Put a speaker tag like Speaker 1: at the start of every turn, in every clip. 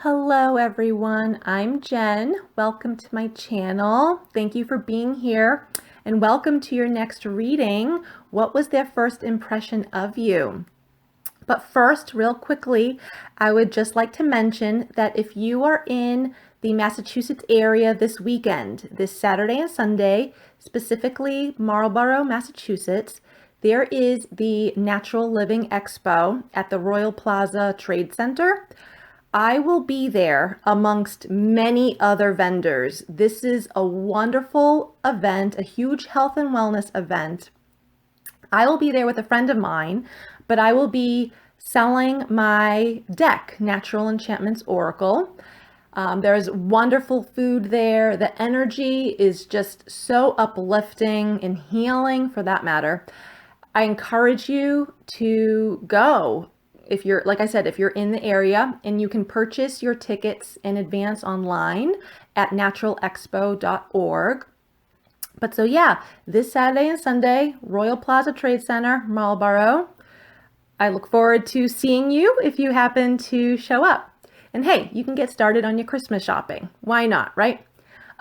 Speaker 1: Hello everyone, I'm Jen. Welcome to my channel. Thank you for being here and welcome to your next reading. What was their first impression of you? But first, real quickly, I would just like to mention that if you are in the Massachusetts area this weekend, this Saturday and Sunday, specifically Marlborough, Massachusetts, there is the Natural Living Expo at the Royal Plaza Trade Center. I will be there amongst many other vendors. This is a wonderful event, a huge health and wellness event. I will be there with a friend of mine, but I will be selling my deck, Natural Enchantments Oracle. There's wonderful food there. The energy is just so uplifting and healing for that matter. I encourage you to go. If you're, like I said, if you're in the area, and you can purchase your tickets in advance online at naturalexpo.org. But so yeah, this Saturday and Sunday, Royal Plaza Trade Center, Marlborough. I look forward to seeing you if you happen to show up. And hey, you can get started on your Christmas shopping. Why not, right?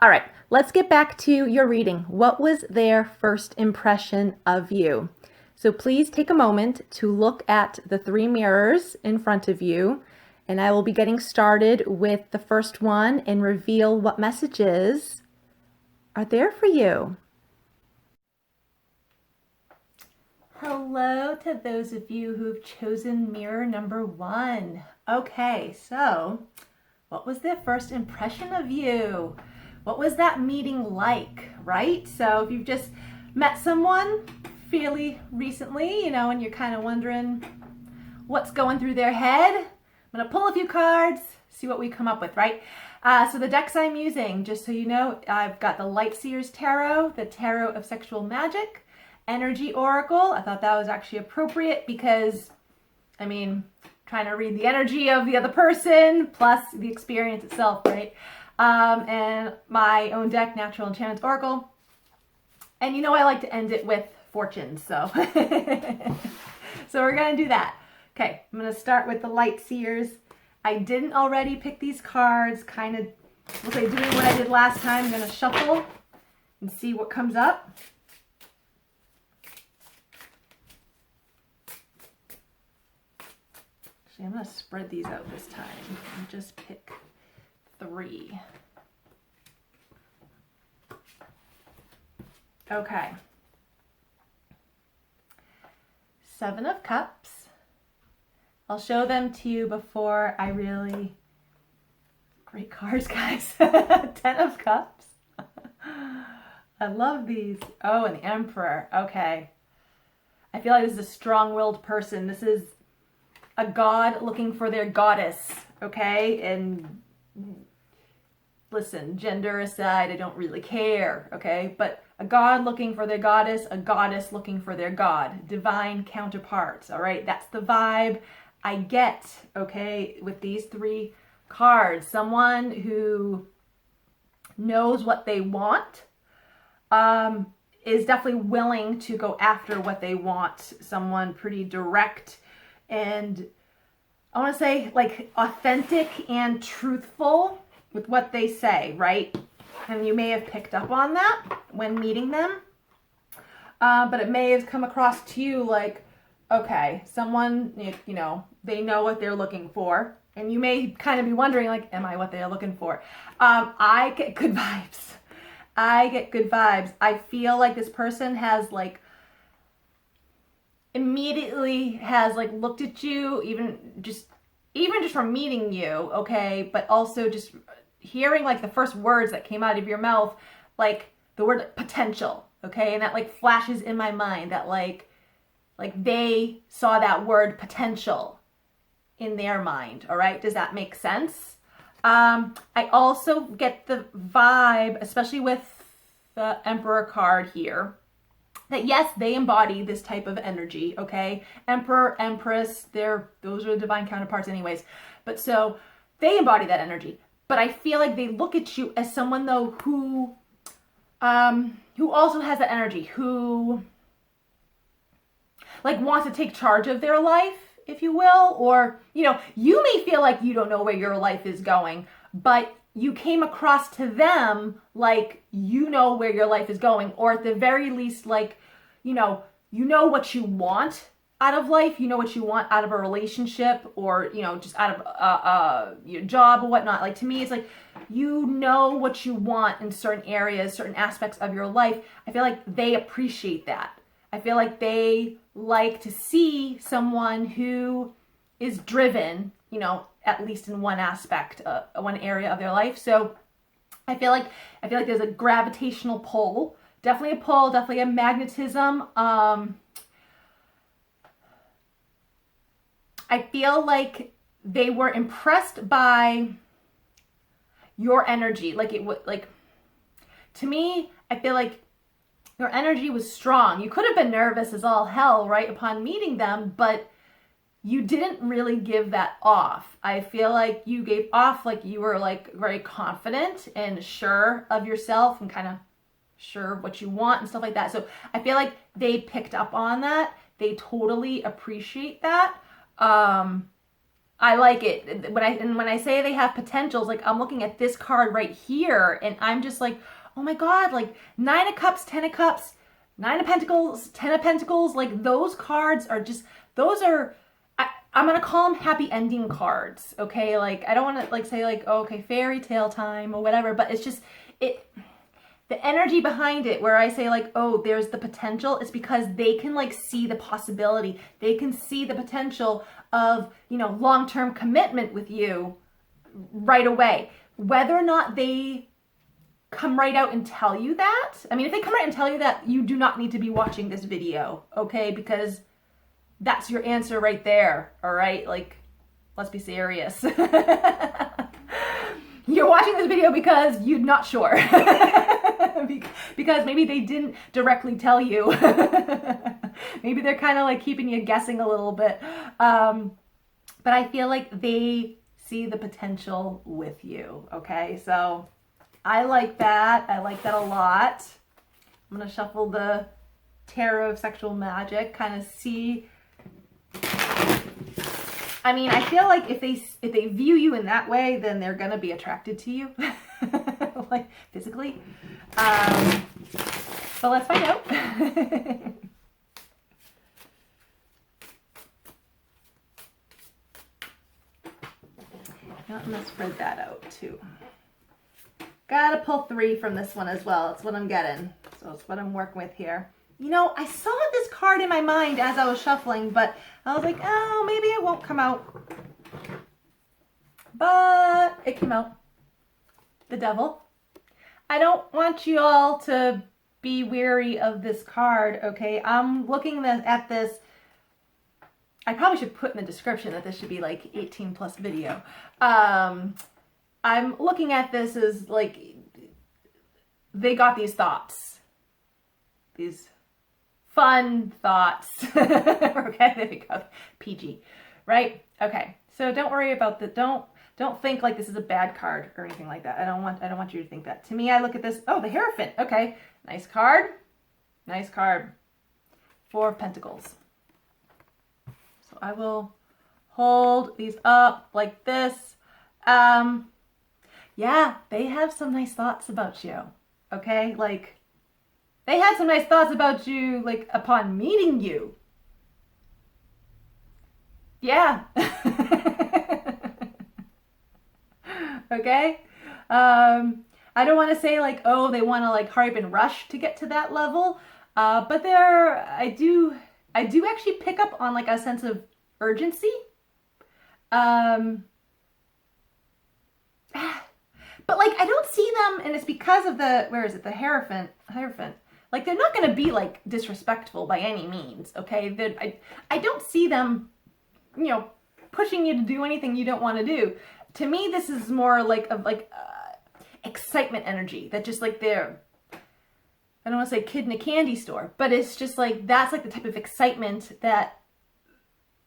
Speaker 1: All right, let's get back to your reading. What was their first impression of you? So please take a moment to look at the three mirrors in front of you, and I will be getting started with the first one and reveal what messages are there for you. Hello to those of you who've chosen mirror number one. Okay, so what was their first impression of you? What was that meeting like, right? So if you've just met someone fairly recently, and you're kind of wondering what's going through their head, I'm going to pull a few cards, see what we come up with, right? So the decks I'm using, just so you know, I've got the Light Seers Tarot, the Tarot of Sexual Magic, Energy Oracle. I thought that was actually appropriate because, trying to read the energy of the other person plus the experience itself, right? And my own deck, Natural Enchantments Oracle. And I like to end it with fortunes, so so we're gonna do that. Okay, I'm gonna start with the Light Seers. I didn't already pick these cards, kind of doing what I did last time. I'm gonna shuffle and see what comes up. Actually, I'm gonna spread these out this time and just pick three. Okay. Seven of Cups. I'll show them to you before I really... Great cards, guys. 10 of Cups. I love these. Oh, and the Emperor. Okay. I feel like this is a strong-willed person. This is a god looking for their goddess, okay? And listen, gender aside, I don't really care, okay? But a god looking for their goddess, a goddess looking for their god, divine counterparts, all right? That's the vibe I get, okay, with these three cards. Someone who knows what they want, is definitely willing to go after what they want. Someone pretty direct and, I want to say, like, authentic and truthful with what they say, right? And you may have picked up on that when meeting them. But it may have come across to you like, okay, someone, they know what they're looking for. And you may kind of be wondering, like, am I what they're looking for? I get good vibes. I feel like this person has, like, immediately has, like, looked at you, even just from meeting you, okay? But also just hearing, like, the first words that came out of your mouth, like the word potential, okay? And that, like, flashes in my mind that, like they saw that word potential in their mind, all right? Does that make sense? I also get the vibe, especially with the Emperor card here, that yes, they embody this type of energy, okay? Emperor, Empress, those are the divine counterparts anyways. But so they embody that energy. But I feel like they look at you as someone, though, who also has that energy, who, like, wants to take charge of their life if you will, or, you may feel like you don't know where your life is going, but you came across to them like you know where your life is going, or at the very least, like, you know what you want out of life, you know what you want out of a relationship, or, just out of your job or whatnot. Like, to me, it's like, you know what you want in certain areas, certain aspects of your life. I feel like they appreciate that. I feel like they like to see someone who is driven, at least in one aspect, one area of their life. So I feel like there's a gravitational pull, definitely a pull, definitely a magnetism. I feel like they were impressed by your energy. Like, to me, I feel like your energy was strong. You could have been nervous as all hell, right, upon meeting them, but you didn't really give that off. I feel like you gave off like you were like very confident and sure of yourself and kind of sure what you want and stuff like that. So I feel like they picked up on that. They totally appreciate that. I like it. When I say they have potentials, like, I'm looking at this card right here and I'm just like, oh my God, like 9 of Cups, 10 of Cups, 9 of Pentacles, 10 of Pentacles, like those cards are just, those are, I'm going to call them happy ending cards. Okay. Like, I don't want to like say like, oh, okay, fairy tale time or whatever, but it's just, the energy behind it where I say like, oh, there's the potential, it's because they can like see the possibility. They can see the potential of, long-term commitment with you right away. Whether or not they come right out and tell you that, I mean, if they come right and tell you that, you do not need to be watching this video, okay? Because that's your answer right there, all right? Like, let's be serious. You're watching this video because you're not sure. Because maybe they didn't directly tell you. Maybe they're kind of like keeping you guessing a little bit. But I feel like they see the potential with you, okay? So I like that. I like that a lot. I'm going to shuffle the Tarot of Sexual Magic, kind of see. I mean, I feel like if they view you in that way, then they're going to be attracted to you, like physically. But let's find out. Now I'm going to spread that out too. Gotta pull 3 from this one as well. That's what I'm getting. So it's what I'm working with here. I saw this card in my mind as I was shuffling, but I was like, oh, maybe it won't come out. But it came out. The Devil. I don't want you all to be weary of this card, okay? I'm looking at this. I probably should put in the description that this should be like 18 plus video. I'm looking at this as like, they got these thoughts. These fun thoughts. Okay, there we go. PG, right? Okay, so don't worry about the, don't think like this is a bad card or anything like that. I don't want you to think that. To me, I look at this, oh, the Hierophant. Okay, nice card. Nice card. 4 of Pentacles. So I will hold these up like this. Yeah, they have some nice thoughts about you. Okay, like, they had some nice thoughts about you, like, upon meeting you. Yeah. Okay? I don't want to say, like, oh, they want to, like, hurry up and rush to get to that level. But I do actually pick up on, like, a sense of urgency. But, like, I don't see them, and it's because of the, where is it, the Hierophant. Like, they're not going to be, like, disrespectful by any means, okay? I don't see them, pushing you to do anything you don't want to do. To me, this is more, like, of, like, excitement energy. That just, like, they're, I don't want to say kid in a candy store, but it's just, like, that's, like, the type of excitement that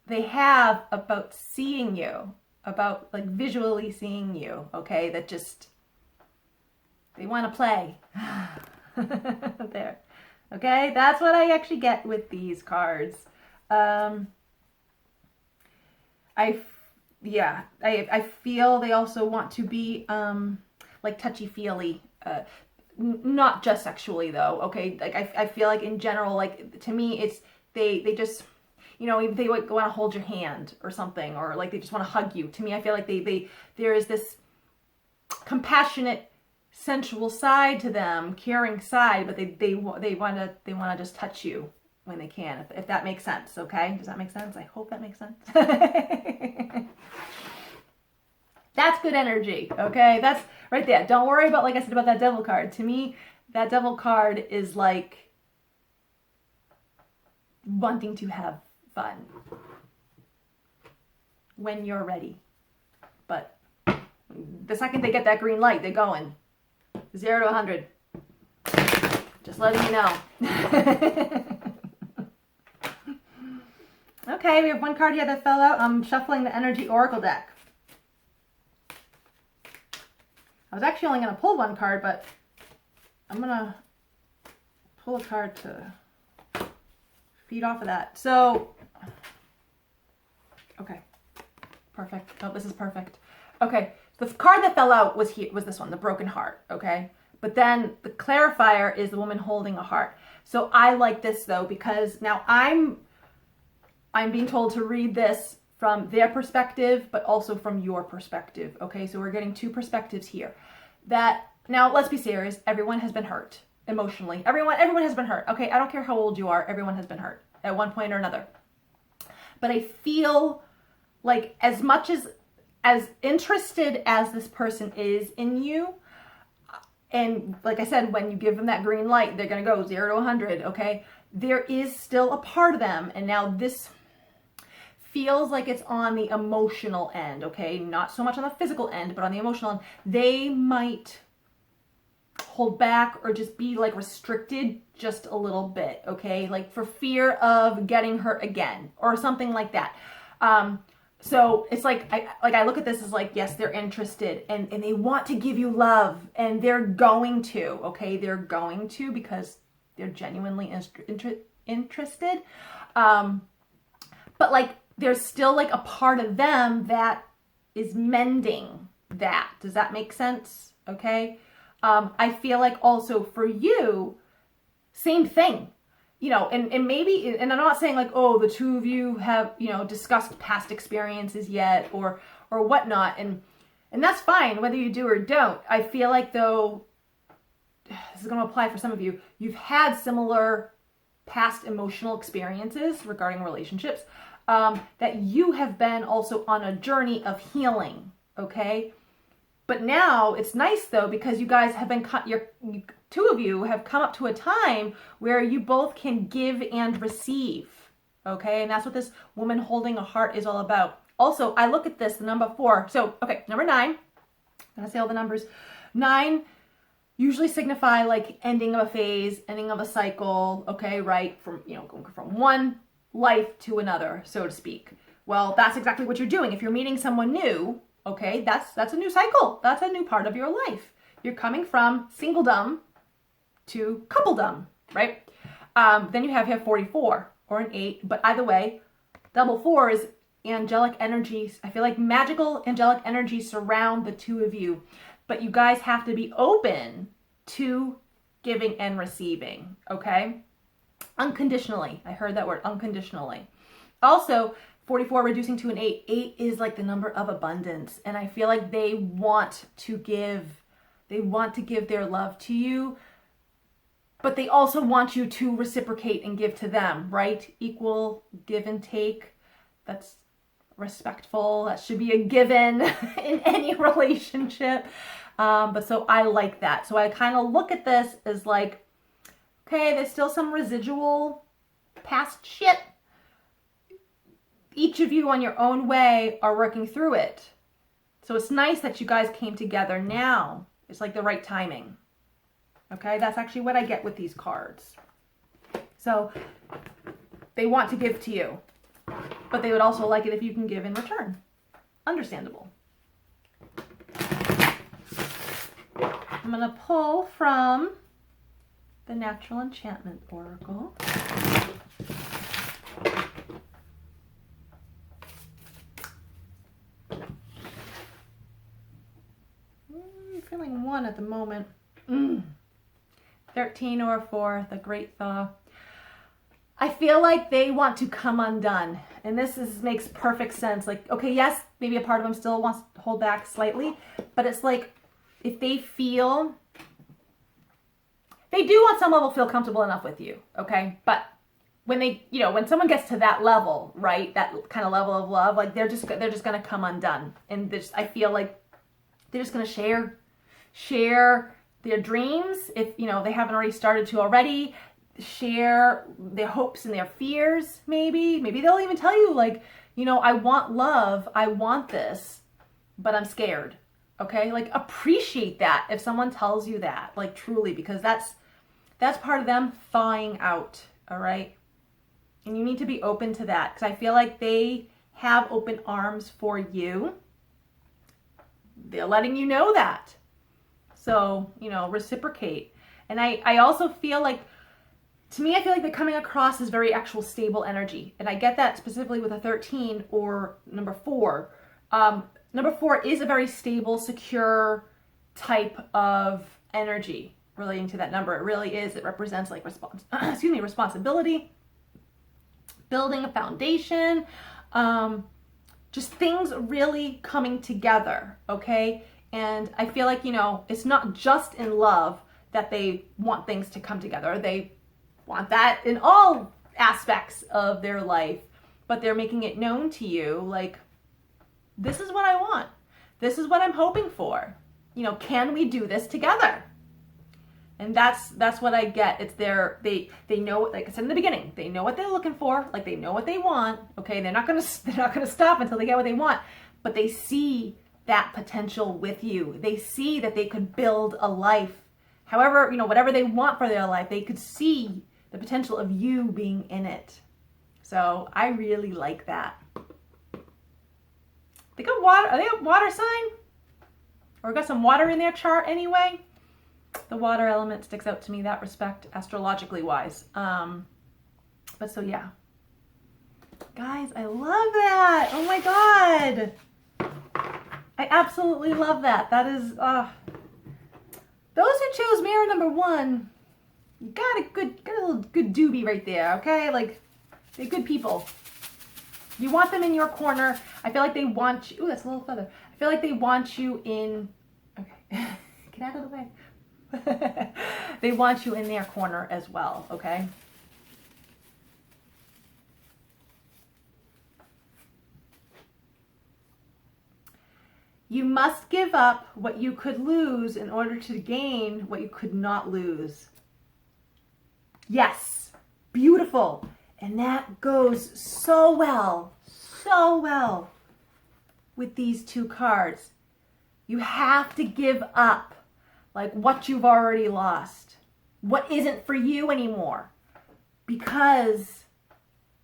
Speaker 1: they have about seeing you. About, like, visually seeing you, okay? That just, they want to play. There. Okay? That's what I actually get with these cards. I feel they also want to be like touchy-feely, not just sexually though, okay? Like I feel like in general, like to me it's they just, you know, they want to hold your hand or something, or like they just want to hug you. To me, I feel like there is this compassionate, sensual side to them, caring side, but they want to just touch you when they can, if that makes sense. Okay, does that make sense? I hope that makes sense. That's good energy. Okay, that's right there. Don't worry about, like I said, about that devil card. To me, that devil card is like wanting to have fun when you're ready. But the second they get that green light, they're going 0 to 100. Just letting you know. Okay, we have one card here that fell out. I'm shuffling the Energy Oracle deck. I was actually only going to pull one card, but I'm going to pull a card to feed off of that. So, okay, perfect. Oh, this is perfect. Okay, the card that fell out was this one, the Broken Heart, okay? But then the clarifier is the woman holding a heart. So I like this though, because now I'm being told to read this from their perspective, but also from your perspective, okay? So we're getting two perspectives here. That, now let's be serious, everyone has been hurt emotionally. Everyone has been hurt, okay? I don't care how old you are, everyone has been hurt at one point or another. But I feel like as much as interested as this person is in you, and like I said, when you give them that green light, they're going to go 0 to 100, okay? There is still a part of them, and now this feels like it's on the emotional end, okay? Not so much on the physical end, but on the emotional end. They might hold back or just be like restricted just a little bit, okay? Like for fear of getting hurt again or something like that. So it's like I look at this as like, yes, they're interested and they want to give you love, and they're going to, okay? They're going to, because they're genuinely interested. But like there's still like a part of them that is mending that. Does that make sense? Okay. I feel like also for you, same thing. You know, and maybe, and I'm not saying like, oh, the two of you have, you know, discussed past experiences yet or whatnot. And that's fine, whether you do or don't. I feel like though, this is going to apply for some of you, you've had similar past emotional experiences regarding relationships, that you have been also on a journey of healing. Okay. But now it's nice though, because you guys have been, two of you have come up to a time where you both can give and receive. Okay. And that's what this woman holding a heart is all about. Also, I look at this, the number 4. So, okay, number 9, I'm going to say all the numbers. 9 usually signify like ending of a phase, ending of a cycle. Okay. Right. From, you know, going from one life to another, so to speak. Well, that's exactly what you're doing. If you're meeting someone new, okay, that's a new cycle. That's a new part of your life. You're coming from singledom to coupledom, right? Then you have here 44 or an 8. But either way, double 4 is angelic energies. I feel like magical angelic energies surround the two of you. But you guys have to be open to giving and receiving, okay? Unconditionally. I heard that word, unconditionally. Also, 44 reducing to an 8. 8 is like the number of abundance. And I feel like they want to give their love to you, but they also want you to reciprocate and give to them, right? Equal give and take. That's respectful. That should be a given in any relationship. But so I like that. So I kind of look at this as like, okay, there's still some residual past shit. Each of you on your own way are working through it. So it's nice that you guys came together now. It's like the right timing. Okay, that's actually what I get with these cards. So they want to give to you, but they would also like it if you can give in return. Understandable. I'm going to pull from the Natural Enchantment Oracle. 1 at the moment. 13 or 4, the great thaw. I feel like they want to come undone. And makes perfect sense. Like, okay, yes, maybe a part of them still wants to hold back slightly, but it's like if they do on some level feel comfortable enough with you, okay? But when when someone gets to that level, right, that kind of level of love, like they're just going to come undone. And I feel like they're just going to share their dreams if, they haven't already started to already. Share their hopes and their fears, maybe they'll even tell you, like, I want love, I want this, but I'm scared. Okay, like, appreciate that if someone tells you that, like, truly, because that's part of them thawing out. All right, and you need to be open to that, because I feel like they have open arms for you. They're letting you know that, so reciprocate. And I also feel like, to me, I feel like they're coming across as very actual stable energy. And I get that specifically with a 13 or number 4. Number 4 is a very stable, secure type of energy relating to that number. It really is. It represents like responsibility, building a foundation, just things really coming together, okay? And I feel like, it's not just in love that they want things to come together. They want that in all aspects of their life, but they're making it known to you, like, this is what I want. This is what I'm hoping for. Can we do this together? And that's what I get. It's they know, like I said in the beginning, they know what they're looking for, like they know what they want. Okay, they're not gonna stop until they get what they want, but they see that potential with you. They see that they could build a life, however, whatever they want for their life. They could see the potential of you being in it. So I really like that. They got water. Are they a water sign? Or got some water in their chart anyway? The water element sticks out to me that respect, astrologically wise. But so yeah. Guys, I love that. Oh my God. I absolutely love that. That is, those who chose mirror number 1, you got a little good doobie right there, okay? Like, they're good people. You want them in your corner. I feel like they want you. Ooh, that's a little feather. I feel like they want you in. Okay, get out of the way. They want you in their corner as well, okay? You must give up what you could lose in order to gain what you could not lose. Yes, beautiful. And that goes so well with these 2 cards. You have to give up, like, what you've already lost, what isn't for you anymore, because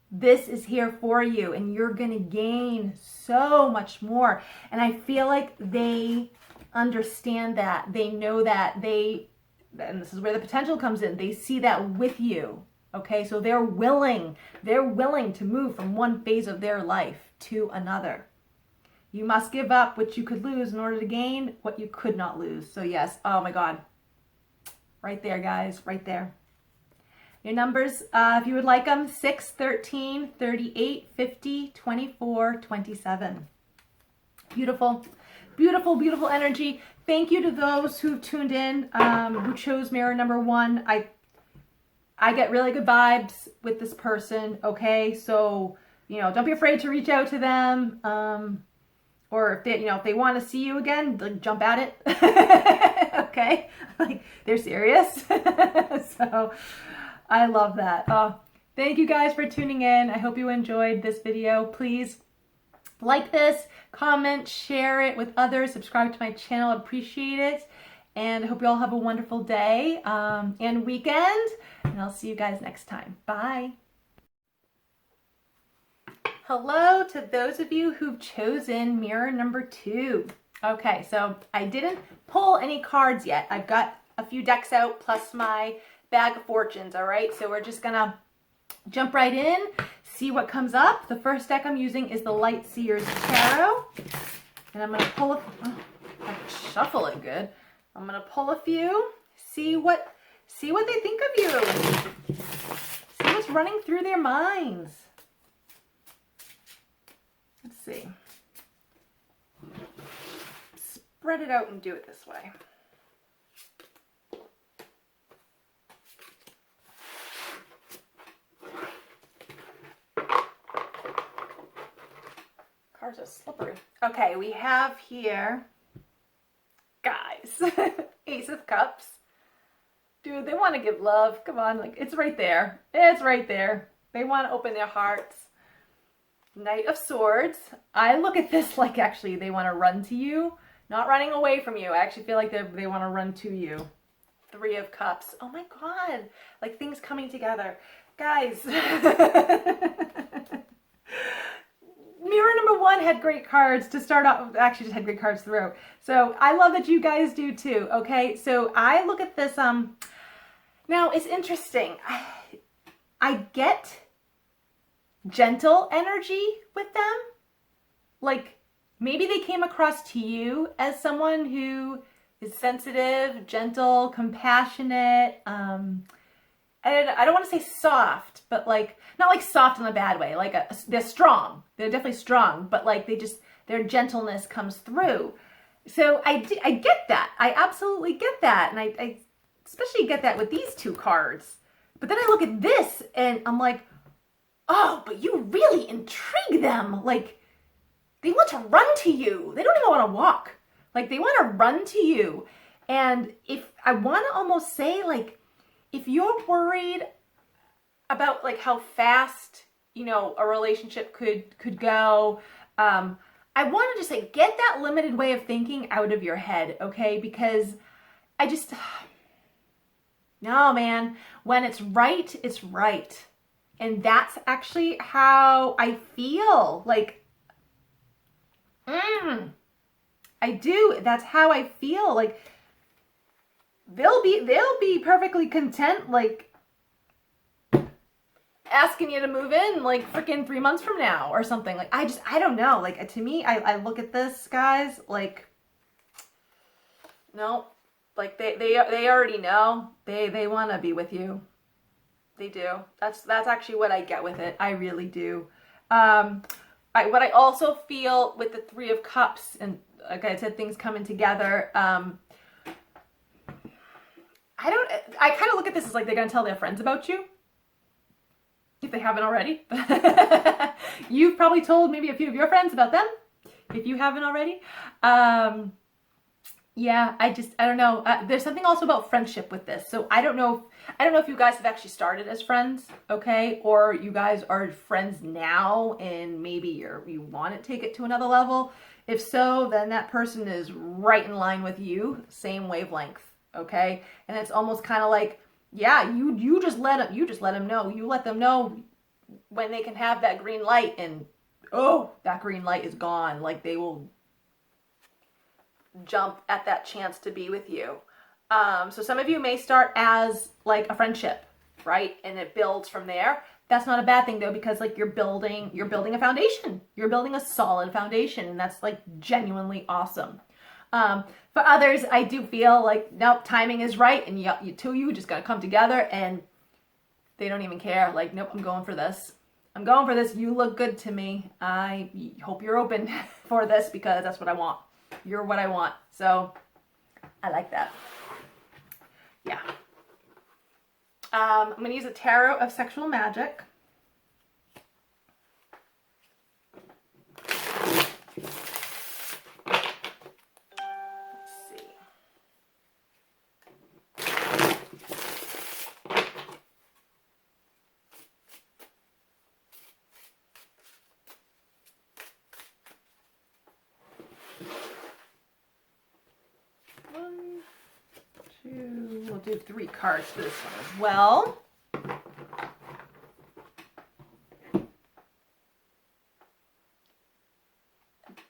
Speaker 1: this is here for you and you're going to gain so much more. And I feel like they understand that. They know that. And this is where the potential comes in. They see that with you. Okay, so they're willing to move from one phase of their life to another. You must give up what you could lose in order to gain what you could not lose. So yes, oh my God. Right there, guys, right there. Your numbers, if you would like them, 6, 13, 38, 50, 24, 27. Beautiful, beautiful, beautiful energy. Thank you to those who tuned in, who chose mirror number 1. I get really good vibes with this person, okay? So, don't be afraid to reach out to them. Or if they, if they want to see you again, like, jump at it. Okay? Like, they're serious. So, I love that. Oh, thank you guys for tuning in. I hope you enjoyed this video. Please like this, comment, share it with others, subscribe to my channel. I appreciate it. And I hope you all have a wonderful day and weekend. And I'll see you guys next time. Bye. Hello to those of you who've chosen mirror number 2. Okay, so I didn't pull any cards yet. I've got a few decks out plus my bag of fortunes, all right? So we're just gonna jump right in, see what comes up. The first deck I'm using is the Light Seers Tarot. And I'm gonna pull it, oh, I can shuffle it good. I'm going to pull a few, see what they think of you. See what's running through their minds. Let's see. Spread it out and do it this way. Cards are slippery. Okay, we have here, guys, Ace of Cups. Dude, they want to give love. Come on, like, it's right there. It's right there. They want to open their hearts. Knight of Swords. I look at this like actually they want to run to you, not running away from you. I actually feel like they want to run to you. Three of Cups. Oh my God. Like things coming together. Guys. Mirror number one had great cards to start off. Actually just had great cards throughout. So I love that you guys do too. Okay. So I look at this. Now it's interesting. I get gentle energy with them. Like maybe they came across to you as someone who is sensitive, gentle, compassionate. And I don't want to say soft, but like, not like soft in a bad way. Like they're strong. They're definitely strong, but like their gentleness comes through. So I get that. I absolutely get that. And I especially get that with these two cards. But then I look at this and I'm like, oh, but you really intrigue them. Like they want to run to you. They don't even want to walk. Like they want to run to you. And if I want to almost say like, if you're worried about like how fast, you know, a relationship could go, I want to just say, get that limited way of thinking out of your head, okay? Because I just, no, man, when it's right, it's right. And that's actually how I feel. Like, I do. That's how I feel. Like, they'll be perfectly content, like, asking you to move in like freaking 3 months from now or something. Like I don't know. Like to me, I look at this, guys, like no, like they already know they want to be with you. They do. That's actually what I get with it. I really do. What I also feel with the Three of Cups, and like I said, things coming together. I kind of look at this as like they're gonna tell their friends about you. If they haven't already. You've probably told maybe a few of your friends about them, if you haven't already. Yeah, I don't know. There's something also about friendship with this. So I don't know if you guys have actually started as friends, okay? Or you guys are friends now and maybe you want to take it to another level. If so, then that person is right in line with you, same wavelength, okay? And it's almost kind of like, yeah, you just let them know. You let them know when they can have that green light, and oh, that green light is gone. Like they will jump at that chance to be with you. So some of you may start as like a friendship, right? And it builds from there. That's not a bad thing though, because like you're building a foundation. You're building a solid foundation, and that's like genuinely awesome. For others, I do feel like, nope, timing is right, and you two of you just gotta come together, and they don't even care. Like, nope, I'm going for this. I'm going for this. You look good to me. I hope you're open for this because that's what I want. You're what I want. So, I like that. Yeah. I'm gonna use a tarot of sexual magic. We'll do 3 cards for this one as well.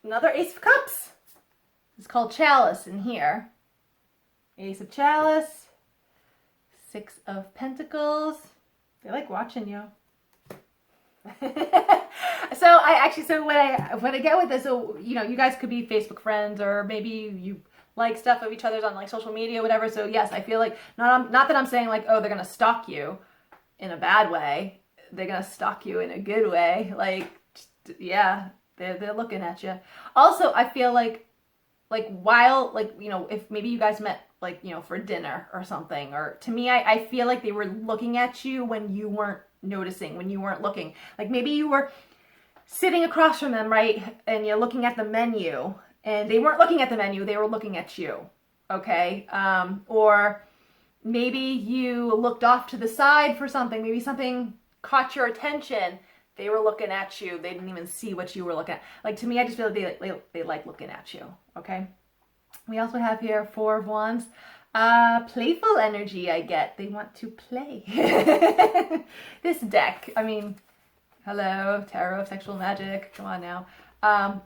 Speaker 1: Another Ace of Cups. It's called Chalice in here. Ace of Chalice. 6 of Pentacles. They like watching you. So what I get with this, so you know, you guys could be Facebook friends, or maybe you like stuff of each other's on like social media, whatever. So yes, I feel like not that I'm saying like, oh, they're gonna stalk you in a bad way. They're gonna stalk you in a good way. Like, yeah, they're looking at you. Also, I feel like while like, you know, if maybe you guys met like, you know, for dinner or something, or to me, I feel like they were looking at you when you weren't noticing, when you weren't looking. Like maybe you were sitting across from them, right? And you're looking at the menu and they weren't looking at the menu, they were looking at you. Okay. Or maybe you looked off to the side for something, maybe something caught your attention. They were looking at you. They didn't even see what you were looking at. Like to me, I just feel like they like looking at you. Okay. We also have here 4 of Wands. Playful energy I get. They want to play. This deck, I mean, hello, Tarot of Sexual Magic. Come on now.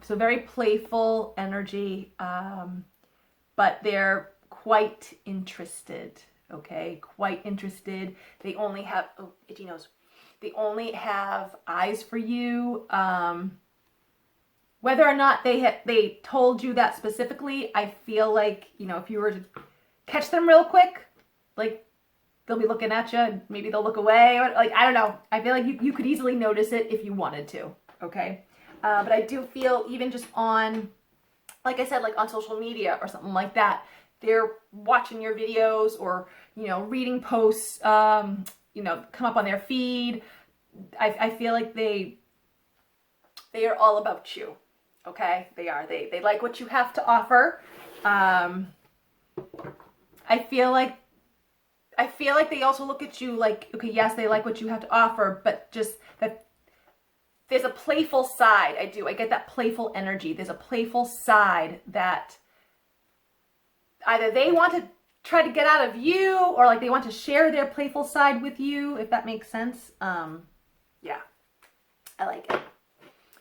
Speaker 1: So very playful energy, but they're quite interested. Okay, quite interested. They only have, oh, itchy nose. They only have eyes for you. Whether or not they told you that specifically, I feel like, you know, if you were to catch them real quick, like they'll be looking at you, maybe they'll look away, or like, I don't know. I feel like you could easily notice it if you wanted to, okay? But I do feel even just on, like I said, like on social media or something like that, they're watching your videos or, you know, reading posts, you know, come up on their feed. I feel like they are all about you. Okay, they are. They like what you have to offer. I feel like they also look at you like, okay, yes, they like what you have to offer, but just that there's a playful side. I get that playful energy. There's a playful side that either they want to try to get out of you, or like they want to share their playful side with you, if that makes sense. Yeah, I like it.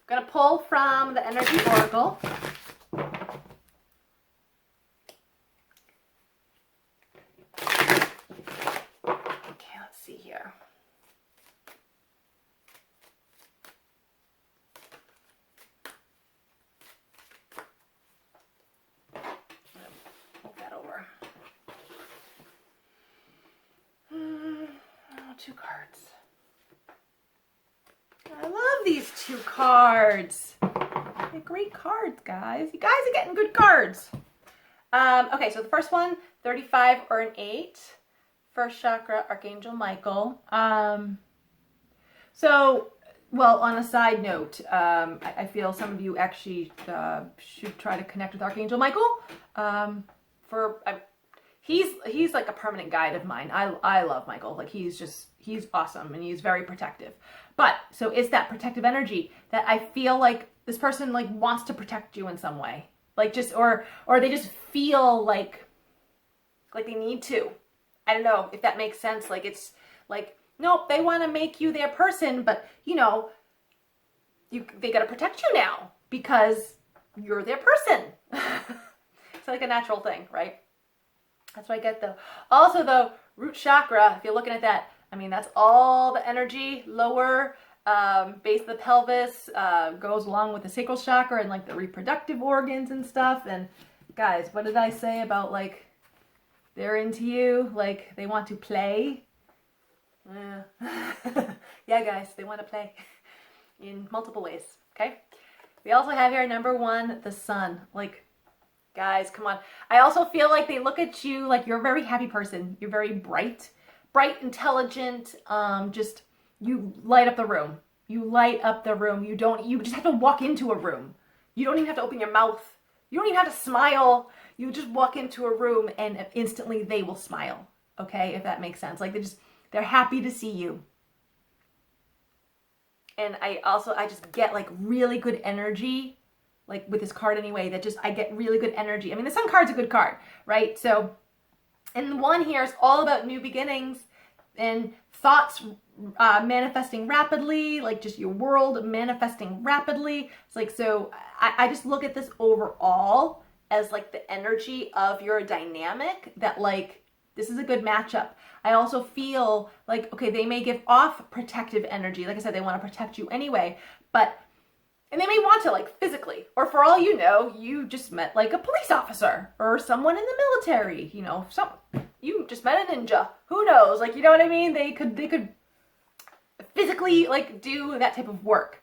Speaker 1: I'm going to pull from the Energy Oracle. Okay, let's see here. Move that over. Oh, 2 cards. I love these 2 cards. They're great cards, guys. You guys are getting good cards. Okay, so the first one, 35 or an 8. First chakra, Archangel Michael. So, well, on a side note, I feel some of you actually should try to connect with Archangel Michael. He's like a permanent guide of mine. I love Michael. Like he's awesome and he's very protective. But so it's that protective energy that I feel like this person like wants to protect you in some way. Like just or they just feel like they need to. I don't know if that makes sense. Like it's like, nope, they want to make you their person, but you know, they got to protect you now because you're their person. It's like a natural thing, right? That's what I get though. Also though, root chakra, if you're looking at that, I mean, that's all the energy, lower, base of the pelvis, goes along with the sacral chakra and like the reproductive organs and stuff. And guys, what did I say about like, they're into you, like they want to play? Yeah, yeah guys, they want to play in multiple ways, okay? We also have here number 1, the sun. Like, guys, come on. I also feel like they look at you like you're a very happy person. You're very bright, intelligent, just you light up the room. You light up the room. You just have to walk into a room. You don't even have to open your mouth. You don't even have to smile. You just walk into a room and instantly they will smile. Okay, if that makes sense. Like they're happy to see you. And I just get like really good energy, like with this card anyway, I get really good energy. I mean, the sun card's a good card, right? So, and the one here is all about new beginnings and thoughts manifesting rapidly, like just your world manifesting rapidly. It's like, so I just look at this overall as like the energy of your dynamic that like, this is a good matchup. I also feel like, okay, they may give off protective energy. Like I said, they want to protect you anyway, but And they may want to, like, physically. Or for all you know, you just met, like, a police officer or someone in the military, you know, you just met a ninja. Who knows? Like, you know what I mean? They could physically, like, do that type of work.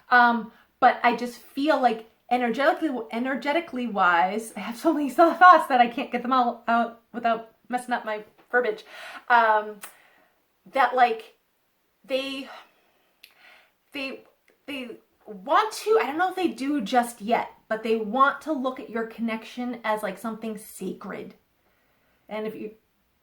Speaker 1: But I just feel like energetically wise, I have so many thoughts that I can't get them all out without messing up my verbiage. That, like, they want to, I don't know if they do just yet, but they want to look at your connection as like something sacred. And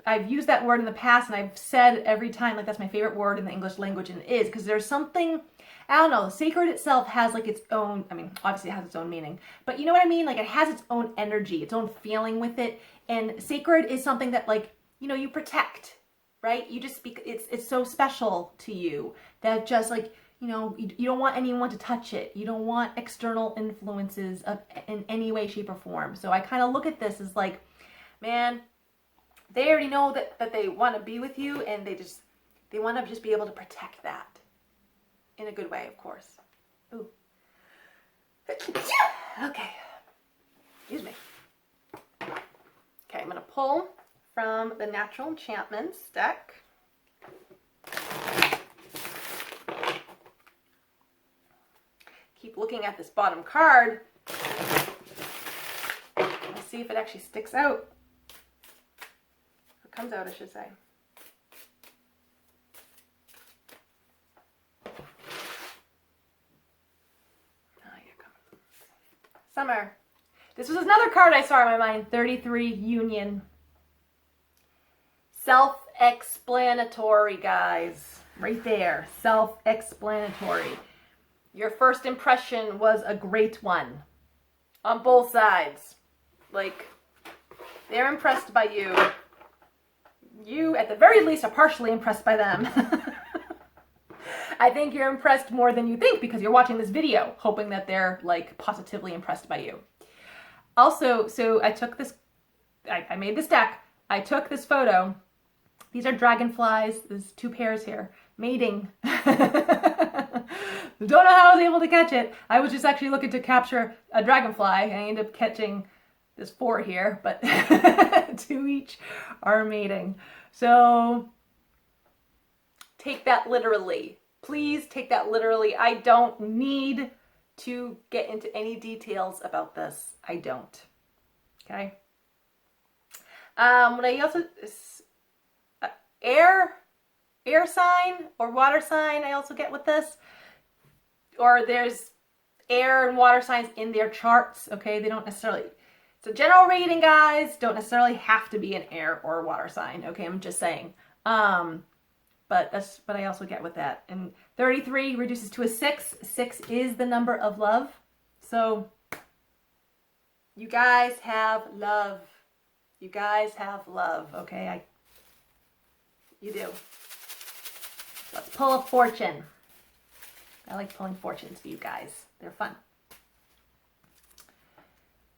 Speaker 1: I've used that word in the past, and I've said every time, like, that's my favorite word in the English language, and it is, because there's something, I don't know, sacred itself has like its own, I mean, obviously it has its own meaning, but you know what I mean? Like, it has its own energy, its own feeling with it, and sacred is something that, like, you know, you protect, right? You just speak, it's so special to you that just, like, you know, you don't want anyone to touch it. You don't want external influences in any way, shape, or form. So I kind of look at this as like, man, they already know that they want to be with you, and they want to just be able to protect that in a good way, of course. Ooh. Okay. Excuse me. Okay, I'm going to pull from the Natural Enchantments deck. Keep looking at this bottom card. Let's see if it actually sticks out. Or comes out, I should say. Oh, here comes. Summer. This was another card I saw in my mind. 33, Union. Self-explanatory, guys. Right there. Self-explanatory. Your first impression was a great one on both sides. Like, they're impressed by you. You, at the very least, are partially impressed by them. I think you're impressed more than you think because you're watching this video, hoping that they're, like, positively impressed by you. Also, so I took this, I made this deck. I took this photo. These are dragonflies. There's two pairs here. Mating. Don't know how I was able to catch it. I was just actually looking to capture a dragonfly. I ended up catching, there's 4 here, but 2 each are mating. So take that literally. Please take that literally. I don't need to get into any details about this. I don't. Okay. What I also, air sign or water sign I also get with this. Or there's air and water signs in their charts, okay? They don't necessarily, it's a general rating, guys. Don't necessarily have to be an air or water sign, okay? I'm just saying. But that's what I also get with that. And 33 reduces to a 6. 6 is the number of love. So you guys have love. You guys have love, okay? You do. Let's pull a fortune. I like pulling fortunes for you guys. They're fun.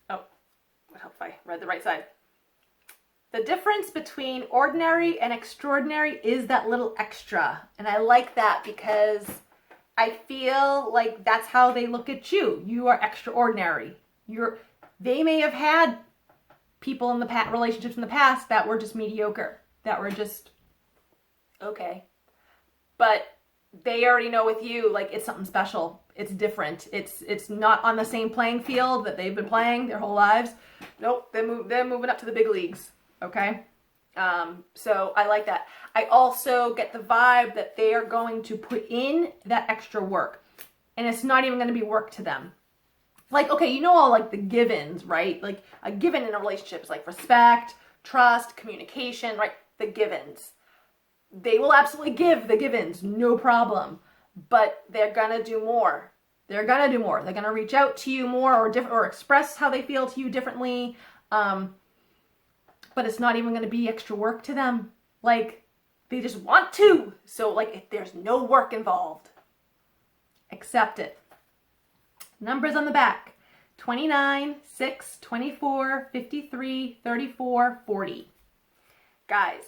Speaker 1: Oh, would help if I read the right side. The difference between ordinary and extraordinary is that little extra. And I like that because I feel like that's how they look at you. You are extraordinary. They may have had people in the past, relationships in the past that were just mediocre, that were just okay. But they already know with you, like, it's something special. It's different. It's not on the same playing field that they've been playing their whole lives. Nope, they're moving up to the big leagues. Okay? So I like that. I also get the vibe that they are going to put in that extra work. And it's not even going to be work to them. Like, okay, you know all, like, the givens, right? Like, a given in a relationship is like respect, trust, communication, right? The givens. They will absolutely give the givens, no problem. But they're gonna do more. They're gonna do more. They're gonna reach out to you more, or express how they feel to you differently. But it's not even gonna be extra work to them. Like, they just want to. So, like, there's no work involved. Accept it. Numbers on the back: 29, 6, 24, 53, 34, 40. Guys,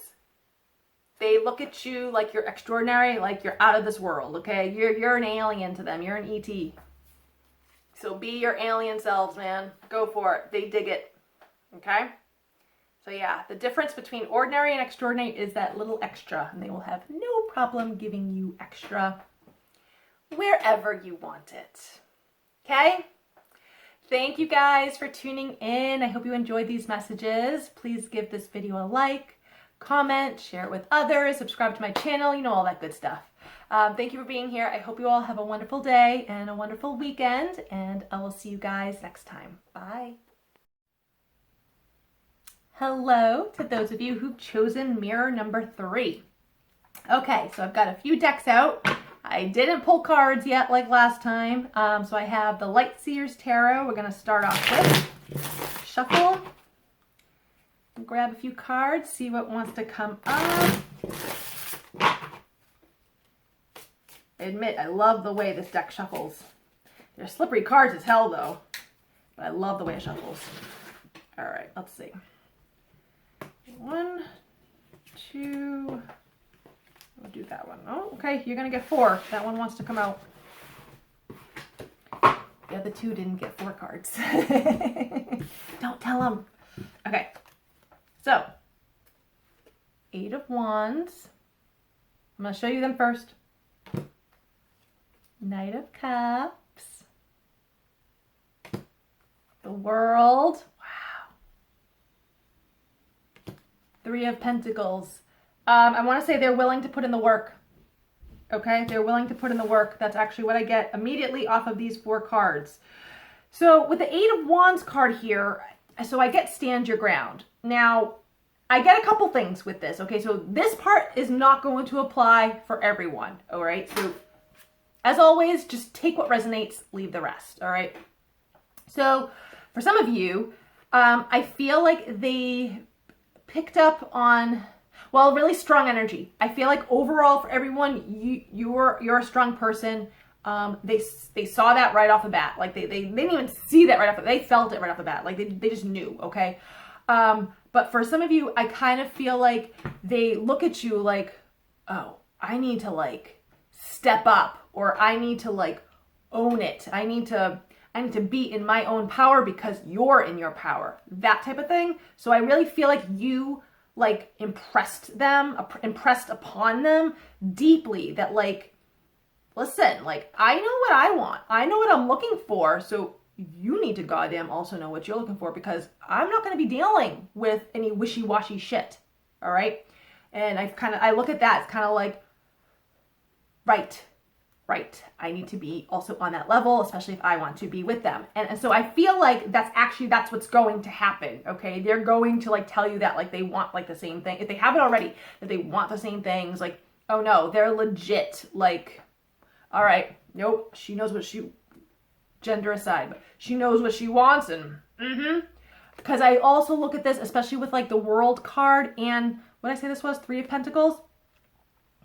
Speaker 1: they look at you like you're extraordinary, like you're out of this world, okay? You're an alien to them. You're an ET. So be your alien selves, man. Go for it. They dig it. Okay? So yeah, the difference between ordinary and extraordinary is that little extra, and they will have no problem giving you extra wherever you want it. Okay? Thank you guys for tuning in. I hope you enjoyed these messages. Please give this video a like, comment, share it with others, subscribe to my channel, you know, all that good stuff. Thank you for being here. I hope you all have a wonderful day and a wonderful weekend, and I will see you guys next time. Bye. Hello to those of you who've chosen mirror number 3. Okay, so I've got a few decks out. I didn't pull cards yet like last time, so I have the Light Seers Tarot we're going to start off with. Shuffle. Grab a few cards, see what wants to come up. I admit, I love the way this deck shuffles. They're slippery cards as hell, though. But I love the way it shuffles. All right, let's see. 1, 2... We'll do that one. Oh, okay, you're going to get 4. That one wants to come out. The other 2 didn't get 4 cards. Don't tell them. Okay, so 8 of Wands. I'm going to show you them first. Knight of Cups. The World. Wow. 3 of Pentacles. I want to say they're willing to put in the work. Okay, they're willing to put in the work. That's actually what I get immediately off of these 4 cards. So with the 8 of Wands card here, so I get stand your ground. Now, I get a couple things with this. Okay, so this part is not going to apply for everyone. All right, so as always, just take what resonates, leave the rest. All right. So for some of you, I feel like they picked up on, well, really strong energy. I feel like overall for everyone, you're a strong person. They saw that right off the bat. Like they didn't even see that right off the bat. They felt it right off the bat. Like they just knew, okay? But for some of you, I kind of feel like they look at you like, oh, I need to like step up, or I need to like own it. I need to be in my own power because you're in your power. That type of thing. So I really feel like you like impressed upon them deeply that like, listen, like I know what I want. I know what I'm looking for. So you need to goddamn also know what you're looking for, because I'm not going to be dealing with any wishy-washy shit. All right. And I look at that. It's kind of like, right. I need to be also on that level, especially if I want to be with them. And so I feel like that's what's going to happen. Okay. They're going to like tell you that like they want like the same thing. If they haven't already, that they want the same things, like, oh no, they're legit. Like, all right, nope. She knows what gender aside, but she knows what she wants. And because I also look at this, especially with like the World card and what I say this was 3 of Pentacles.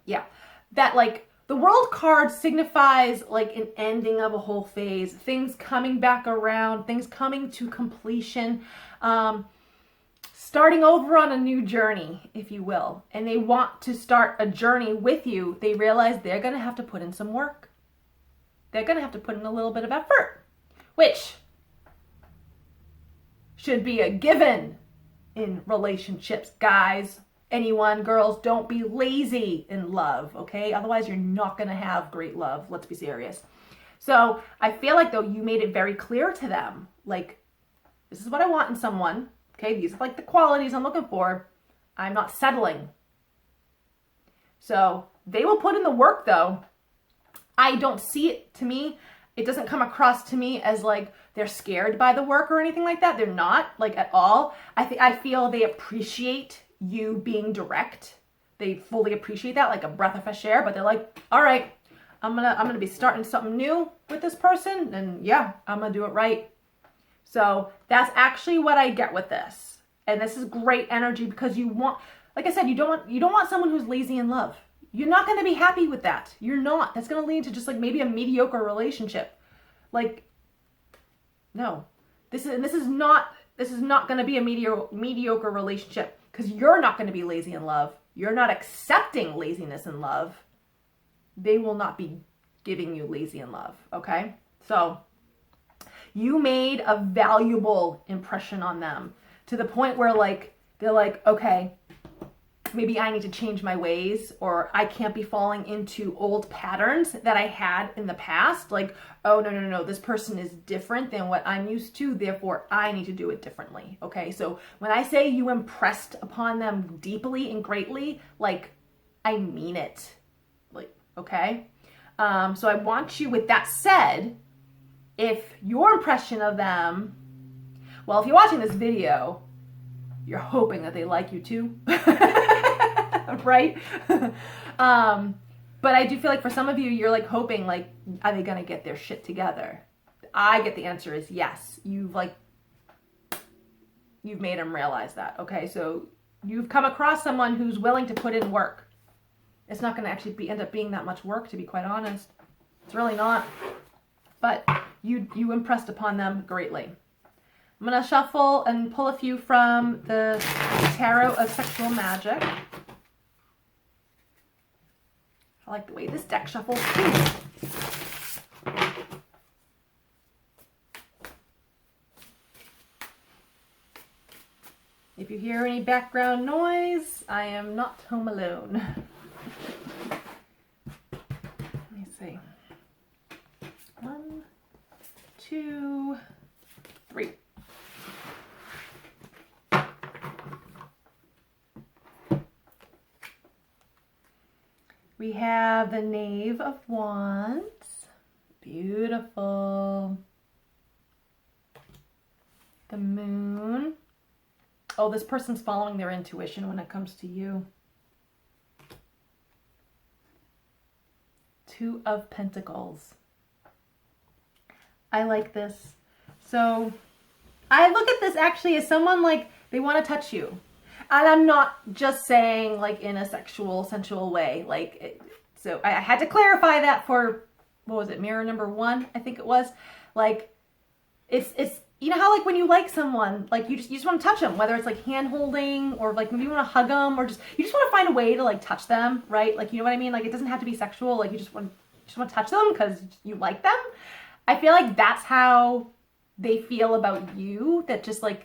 Speaker 1: Yeah. That like, the World card signifies like an ending of a whole phase, things coming back around, things coming to completion, starting over on a new journey, if you will. And they want to start a journey with you. They realize they're going to have to put in some work. They're going to have to put in a little bit of effort, which should be a given in relationships, guys. Anyone, girls, don't be lazy in love, okay? Otherwise, you're not going to have great love. Let's be serious. So I feel like, though, you made it very clear to them, like, this is what I want in someone, okay? These are, like, the qualities I'm looking for. I'm not settling. So they will put in the work, though. I don't see it, to me, it doesn't come across to me as, like, they're scared by the work or anything like that. They're not, like, at all. I feel they appreciate you being direct. They fully appreciate that, like a breath of fresh air, but they're like, all right, I'm gonna be starting something new with this person, and yeah, I'm gonna do it right. So that's actually what I get with this. And this is great energy, because you want, like I said, you don't want someone who's lazy in love. You're not gonna be happy with that. You're not. That's gonna lead to just like maybe a mediocre relationship. Like, no. This is not gonna be a mediocre relationship. Because you're not going to be lazy in love. You're not accepting laziness in love. They will not be giving you lazy in love, okay? So You made a valuable impression on them to the point where like they're like, okay, maybe I need to change my ways, or I can't be falling into old patterns that I had in the past. Like, oh, no, this person is different than what I'm used to, therefore I need to do it differently. Okay, so when I say you impressed upon them deeply and greatly, like, I mean it. Like, okay? So I want you, with that said, if your impression of them, well, if you're watching this video, you're hoping that they like you too. Right? But I do feel like for some of you, you're like hoping, like, are they gonna get their shit together? I get the answer is yes. You've made them realize that. Okay, so you've come across someone who's willing to put in work. It's not gonna actually end up being that much work, to be quite honest. It's really not. But you impressed upon them greatly. I'm gonna shuffle and pull a few from the Tarot of Sexual Magic. I like the way this deck shuffles too. If you hear any background noise, I am not home alone. Let me see. 1, 2, 3. We have the Knave of Wands. Beautiful. The Moon. Oh, this person's following their intuition when it comes to you. 2 of Pentacles. I like this. So I look at this actually as someone like they want to touch you. And I'm not just saying like in a sexual, sensual way. Like, so I had to clarify that for, what was it, mirror number 1, I think it was. Like, it's you know how like when you like someone, like you just want to touch them, whether it's like hand holding or like maybe you want to hug them or you just want to find a way to like touch them, right? Like, you know what I mean? Like, it doesn't have to be sexual. Like, you just want to touch them because you like them. I feel like that's how they feel about you. That just like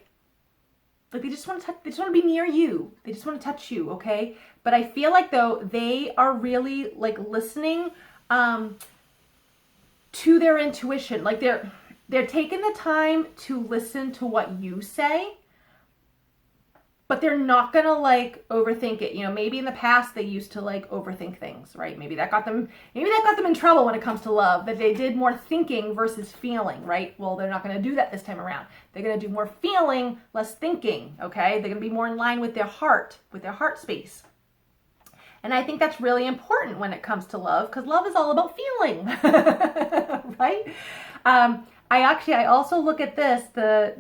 Speaker 1: they just want to touch, they just want to be near you. They just want to touch you, okay? But I feel like though they are really like listening to their intuition. Like they're taking the time to listen to what you say, but they're not gonna like overthink it. You know, maybe in the past they used to like overthink things, right? Maybe that got them in trouble when it comes to love, that they did more thinking versus feeling, right? Well, they're not gonna do that this time around. They're gonna do more feeling, less thinking, okay? They're gonna be more in line with their heart space. And I think that's really important when it comes to love, because love is all about feeling, right? I also look at this, the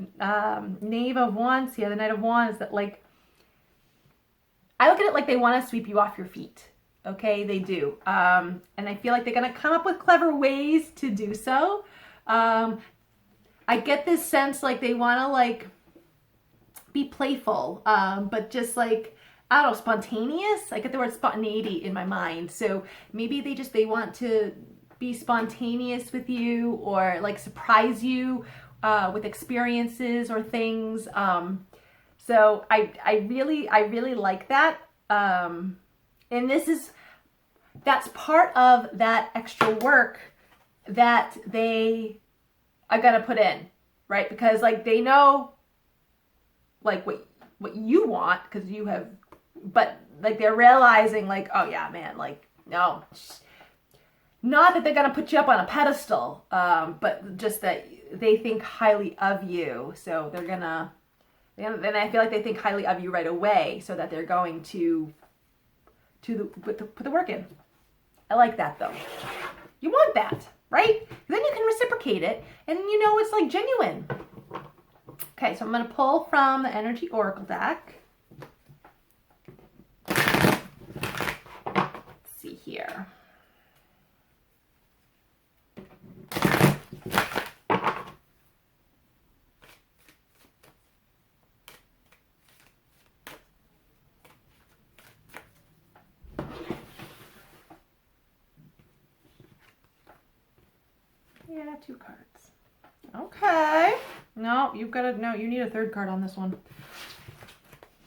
Speaker 1: Knave of Wands here, the Knight of Wands, that like, I look at it like they want to sweep you off your feet. Okay, they do. And I feel like they're going to come up with clever ways to do so. I get this sense like they want to like be playful, but just like, I don't know, spontaneous. I get the word spontaneity in my mind. So maybe they want to be spontaneous with you, or like surprise you with experiences or things. So I really like that. And that's part of that extra work that they are gonna put in, right? Because like they know like what you want, because you have, but like they're realizing like, oh yeah, man, like no, not that they're gonna put you up on a pedestal, but just that they think highly of you. So they're gonna, and I feel like they think highly of you right away, so that they're going to put the work in. I like that though. You want that, right? Then you can reciprocate it, and you know it's like genuine. Okay, so I'm gonna pull from the Energy Oracle deck. Let's see here. Yeah, 2 cards. Okay. No, you've got to, no, you need a third card on this one.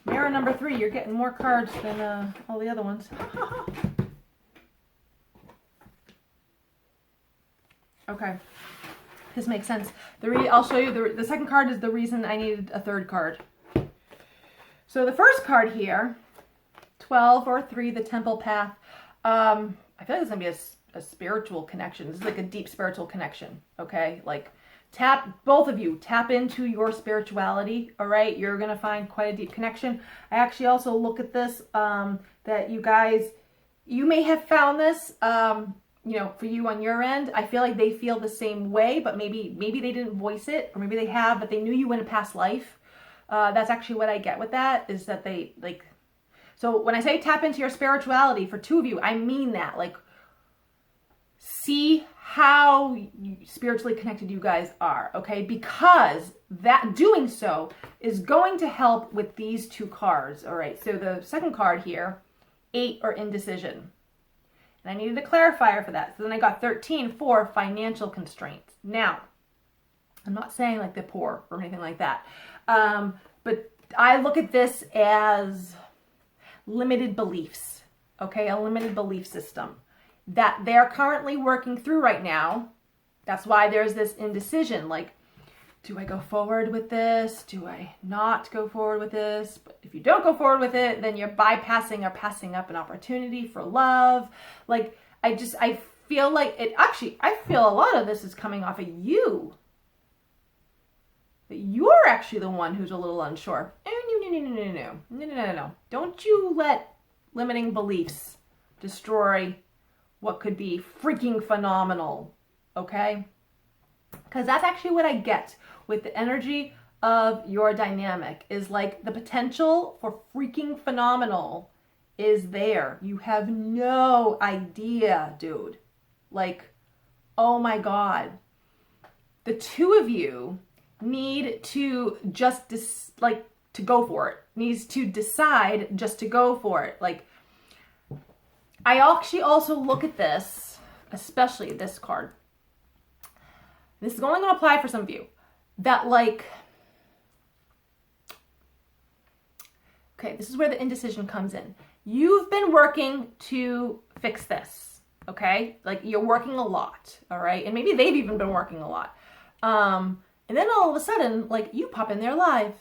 Speaker 1: Mirror number 3, you're getting more cards than all the other ones. Okay. This makes sense. I'll show you, the second card is the reason I needed a third card. So the first card here, 12 or 3, the temple path. I feel like it's going to be a spiritual connection. This is like a deep spiritual connection, okay? Like, both of you, tap into your spirituality, all right? You're going to find quite a deep connection. I actually also look at this, that you guys, you may have found this, you know, for you on your end. I feel like they feel the same way, but maybe they didn't voice it, or maybe they have, but they knew you in a past life. That's actually what I get with that, is that they, like, so when I say tap into your spirituality, for 2 of you, I mean that, like, see how spiritually connected you guys are, okay? Because that doing so is going to help with these 2 cards, all right? So the second card here, 8 or indecision. And I needed a clarifier for that. So then I got 13 for financial constraints. Now, I'm not saying like they're poor or anything like that, but I look at this as limited beliefs, okay? A limited belief system that they're currently working through right now. That's why there's this indecision. Like, do I go forward with this? Do I not go forward with this? But if you don't go forward with it, then you're bypassing or passing up an opportunity for love. Like, I feel like I feel a lot of this is coming off of you. That you're actually the one who's a little unsure. No. Don't you let limiting beliefs destroy what could be freaking phenomenal, okay? Because that's actually what I get with the energy of your dynamic, is like the potential for freaking phenomenal is there. You have no idea, dude. Like, oh my God. The 2 of you need to just to go for it. Needs to decide just to go for it. Like, I actually also look at this, especially this card. This is only going to apply for some of you. That, like, okay, this is where the indecision comes in. You've been working to fix this, okay? Like, you're working a lot, all right? And maybe they've even been working a lot. And then all of a sudden, like, you pop in their life,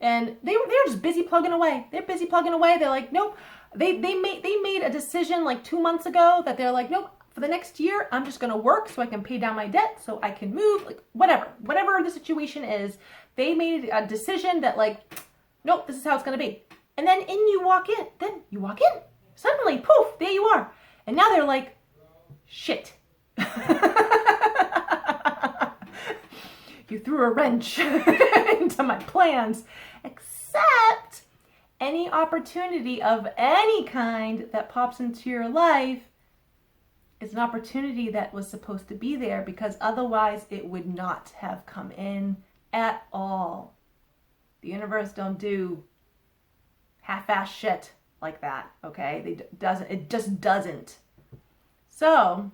Speaker 1: and they're just busy plugging away. They're busy plugging away. They're like, nope. They made a decision like 2 months ago that they're like, nope, for the next year, I'm just going to work so I can pay down my debt, so I can move, like, whatever the situation is. They made a decision that, like, nope, this is how it's going to be. And then you walk in. Suddenly, poof, there you are. And now they're like, shit. You threw a wrench into my plans. Except any opportunity of any kind that pops into your life is an opportunity that was supposed to be there, because otherwise it would not have come in at all. The universe don't do half-ass shit like that, okay? It just doesn't. So,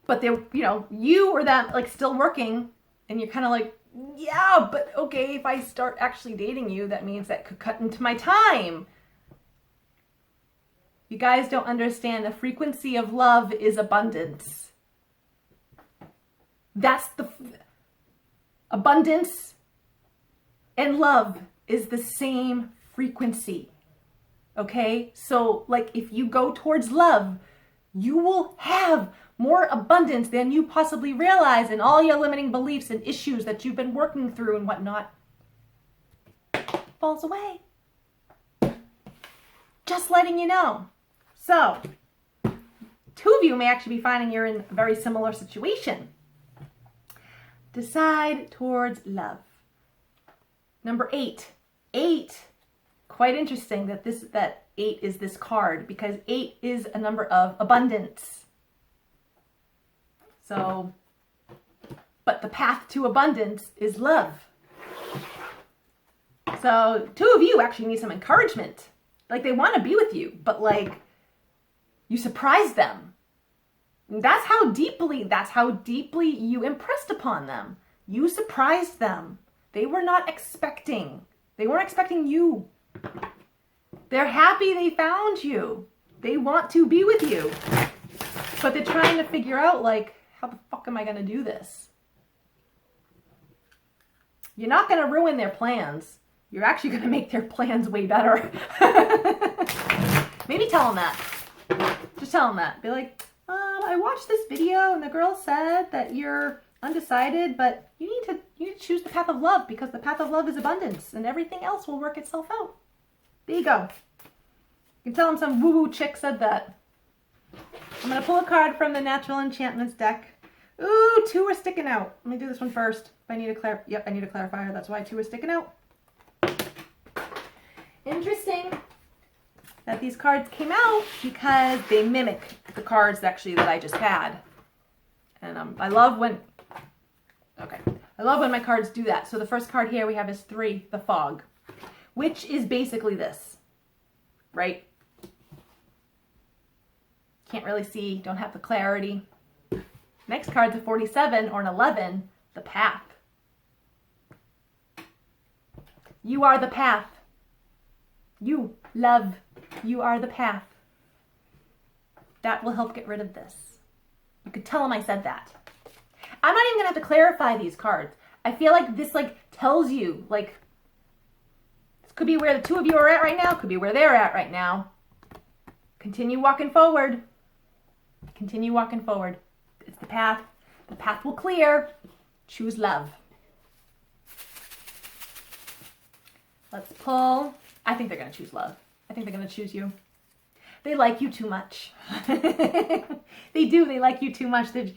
Speaker 1: but they're, you know, you or them, like, still working, and you're kind of like, yeah, but okay, if I start actually dating you, that means that could cut into my time. You guys don't understand, the frequency of love is abundance. That's the abundance and love is the same frequency. Okay? So, like, if you go towards love, you will have more abundance than you possibly realize, and all your limiting beliefs and issues that you've been working through and whatnot falls away. Just letting you know. So, 2 of you may actually be finding you're in a very similar situation. Decide towards love. Number 8. 8. Quite interesting that 8 is this card, because 8 is a number of abundance. So, but the path to abundance is love. So 2 of you actually need some encouragement. Like, they want to be with you, but like, you surprise them. That's how deeply you impressed upon them. You surprised them. They were not expecting. They weren't expecting you. They're happy they found you. They want to be with you. But they're trying to figure out, like, how the fuck am I going to do this? You're not going to ruin their plans. You're actually going to make their plans way better. Maybe tell them that. Just tell them that. Be like, I watched this video and the girl said that you're undecided, but you need to choose the path of love, because the path of love is abundance and everything else will work itself out. There you go. You can tell them some woo-woo chick said that. I'm going to pull a card from the Natural Enchantments deck. Ooh, 2 are sticking out. Let me do this one first. If I need a I need a clarifier. That's why 2 are sticking out. Interesting that these cards came out, because they mimic the cards actually that I just had. And I love when my cards do that. So the first card here we have is 3, the Fog, which is basically this, right? Can't really see, don't have the clarity. Next card's a 47 or an 11, the Path. You are the path. You, love, you are the path. That will help get rid of this. You could tell them I said that. I'm not even gonna have to clarify these cards. I feel like this tells you, this could be where the 2 of you are at right now, could be where they're at right now. Continue walking forward. Continue walking forward. It's the path. The path will clear. Choose love. Let's pull. I think they're going to choose love. I think they're going to choose you. They like you too much. They do. They like you too much. They're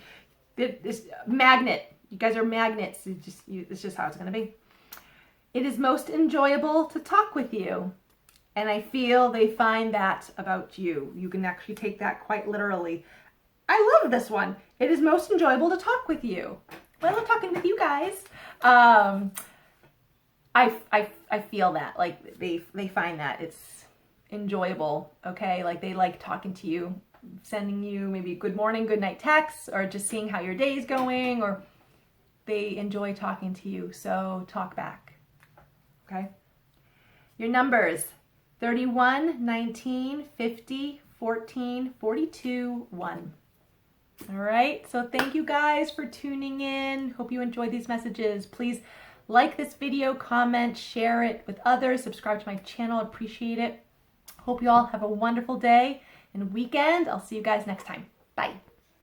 Speaker 1: this magnet. You guys are magnets. It's just how it's going to be. It is most enjoyable to talk with you. And I feel they find that about you. You can actually take that quite literally. I love this one. It is most enjoyable to talk with you. Well, I love talking with you guys. I feel that, they find that it's enjoyable, okay? They like talking to you, sending you maybe good morning, good night texts, or just seeing how your day's going, or they enjoy talking to you, so talk back, okay? Your numbers, 31, 19, 50, 14, 42, 1. All right, so thank you guys for tuning in. Hope you enjoyed these messages. Please like this video, comment, share it with others, subscribe to my channel. Appreciate it. Hope you all have a wonderful day and weekend. I'll see you guys next time. Bye.